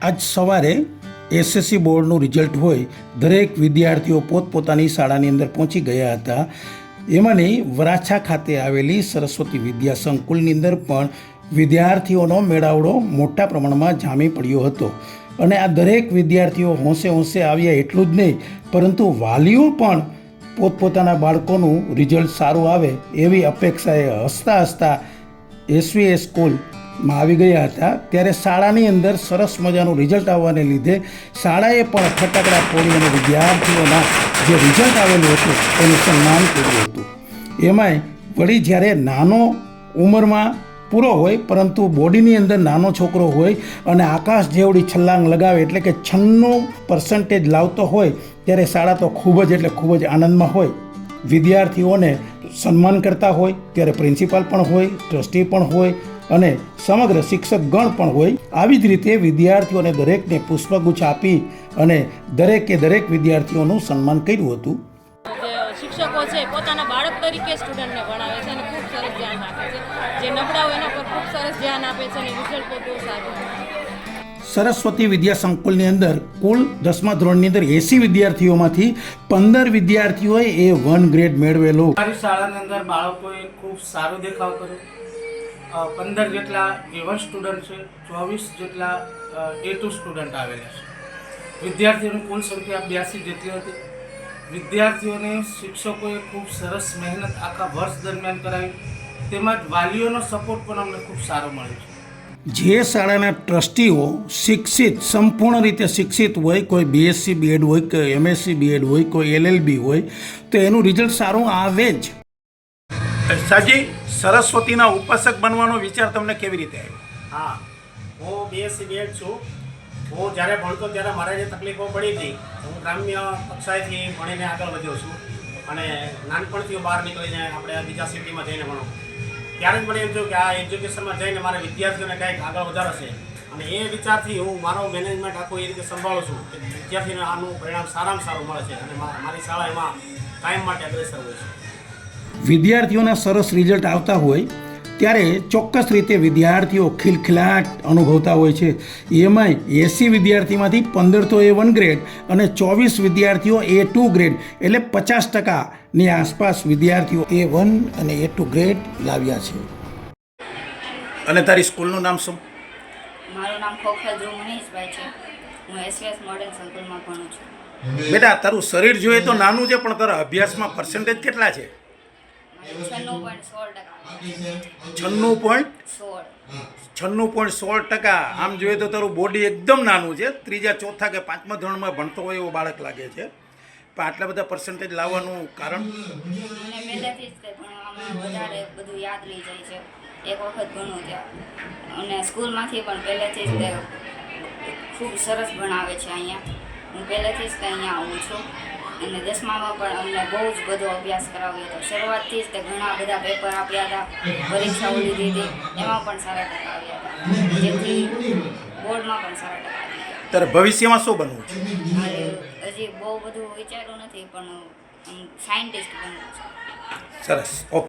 આજ સવારે એસએસસી બોર્ડનું રિઝલ્ટ હોય, દરેક વિદ્યાર્થીઓ પોતપોતાની શાળાની અંદર પહોંચી ગયા હતા. એમાંની વરાછા ખાતે આવેલી સરસ્વતી વિદ્યા સંકુલની અંદર પણ વિદ્યાર્થીઓનો મેળાવડો મોટા પ્રમાણમાં જામી પડ્યો હતો. અને આ દરેક વિદ્યાર્થીઓ હોંશે હોંશે આવ્યા એટલું જ નહીં, પરંતુ વાલીઓ પણ પોતપોતાના બાળકોનું રિઝલ્ટ સારું આવે એવી અપેક્ષાએ હસતા હસતા એસવીએસ સ્કૂલમાં આવી ગયા હતા. ત્યારે શાળાની અંદર સરસ મજાનું રિઝલ્ટ આવવાને લીધે શાળાએ પણ ફટાકડા ફોડી અને વિદ્યાર્થીઓના જે રિઝલ્ટ આવેલું હતું એનું સન્માન કર્યું હતું. એમાંય વળી જ્યારે નાનો ઉંમરમાં પૂરો હોય પરંતુ બોડીની અંદર નાનો છોકરો હોય અને આકાશ જેવડી છલાંગ લગાવે એટલે કે 96% લાવતો હોય ત્યારે શાળા તો ખૂબ જ આનંદમાં હોય. વિદ્યાર્થીઓને સન્માન કરતા હોય ત્યારે પ્રિન્સિપાલ પણ હોય, ટ્રસ્ટી પણ હોય અને સમગ્ર શિક્ષક ગણ પણ હોય. આવી જ રીતે વિદ્યાર્થીઓને દરેકને પુષ્પગુચ્છ આપી અને દરેક વિદ્યાર્થીઓનું સન્માન કર્યું હતું. શિક્ષકો છે પોતાના બાળક તરીકે સ્ટુડન્ટને ભણાવે છે અને ખૂબ સરસ ધ્યાન આપે છે. જે નબળા હોય એના પર ખૂબ સરસ ધ્યાન આપે છે અને રિઝલ્ટ પણ બહુ સારું છે. સરસ્વતી વિદ્યા સંકુલની અંદર કુલ 10મા ધોરણની અંદર 80 વિદ્યાર્થીઓમાંથી 15 વિદ્યાર્થીઓએ A1 ગ્રેડ મેળવેલો. મારી શાળાની અંદર બાળકોએ ખૂબ સારો દેખાવ કર્યો. 15 જેટલા A1 સ્ટુડન્ટ છે, 24 જેટલા A2 સ્ટુડન્ટ આવેલા છે. વિદ્યાર્થીઓની કુલ સંખ્યા 82 જેટલી હતી. વિદ્યાર્થીઓને શિક્ષકોએ ખૂબ સરસ મહેનત આખા વર્ષ દરમિયાન કરાવી, તેમજ વાલીઓનો સપોર્ટ પણ અમને ખૂબ સારો મળ્યો છે. જે શાળાના ટ્રસ્ટીઓ શિક્ષિત, સંપૂર્ણ રીતે શિક્ષિત હોય, કોઈ BSc BEd હોય, કોઈ MSc BEd હોય, કોઈ LLB હોય, તો એનું રિઝલ્ટ સારું આવે જ. સાજી, સરસ્વતીના ઉપાસક બનવાનો વિચાર તમને કેવી રીતે આવ્યો? હા, હું BSc BEd છું. હું જ્યારે ભણતો ત્યારે મારે જે તકલીફો પડી હતી, હું ગ્રામ્ય કક્ષાએથી ભણીને આગળ વધ્યો છું અને નાનપણથી બહાર નીકળીને આપણે બીજા સિટીમાં જઈને ભણો. ત્યારે જ મને એમ થયું કે આ એજ્યુકેશનમાં જઈને મારે વિદ્યાર્થીઓને કંઈક આગળ વધારશે અને એ વિચારથી હું મારો મેનેજમેન્ટ આખું એ રીતે સંભાળું છું કે વિદ્યાર્થીને આનું પરિણામ સારામાં સારું મળે છે અને મારી શાળા એમાં કાયમ માટે અગ્રેસર હોય છે. વિદ્યાર્થીઓના સરસ રિઝલ્ટ આવતા હોય ત્યારે ચોક્કસ રીતે વિદ્યાર્થીઓ ખિલખિલાટ અનુભવતા હોય છે. એમાંય 80 વિદ્યાર્થીમાંથી 15 તો A1 ગ્રેડ અને 24 વિદ્યાર્થીઓ A2 ગ્રેડ, એટલે 50%ની આસપાસ વિદ્યાર્થીઓ A1 અને A2 ગ્રેડ લાવ્યા છે. અને તારી સ્કૂલનું નામ શું? મારું નામ ખોખર ધ્રુવ મહેશભાઈ છે. હું એસવીએસ મોડર્ન સંકુલમાં ભણું છું. બેટા, તારું શરીર જોઈએ તો નાનું છે, પણ તારા અભ્યાસમાં પર્સન્ટેજ કેટલા છે? 96.16%. આમ જોઈએ તો તારું બોડી એકદમ નાનું છે. 3જા 4થા કે 5મા ધોરણમાં ભણતો હોય એવો બાળક લાગે છે. પણ આટલા બધા પર્સન્ટેજ લાવવાનું કારણ? મને પહેલેથી જ તે ભણવામાં વધારે બધું યાદ રહી જાય છે. એક વખત ભણું ત્યાં અને સ્કૂલમાંથી પણ પહેલેથી જ તે ખૂબ સરસ ભણાવે છે. અહીંયા હું પહેલેથી જ તે અહીંયા આવું છું અને 10મામાં પણ અમને બહુ જ બધો અભ્યાસ કરાવ્યો હતો. શરૂઆતથી જ તે ઘણા બધા પેપર આપ્યા હતા, પરીક્ષાઓ લીધી હતી, એમાં પણ સારા ટકા આવ્યા હતા, જેથી બોર્ડમાં પણ સારા ટકા આવ્યા હતા. તારે ભવિષ્યમાં શું બનવું છે? મારે હજી બહુ બધું વિચાર્યું નથી, પણ સાયન્ટિસ્ટ બનવું છે. સરસ. ઓકે.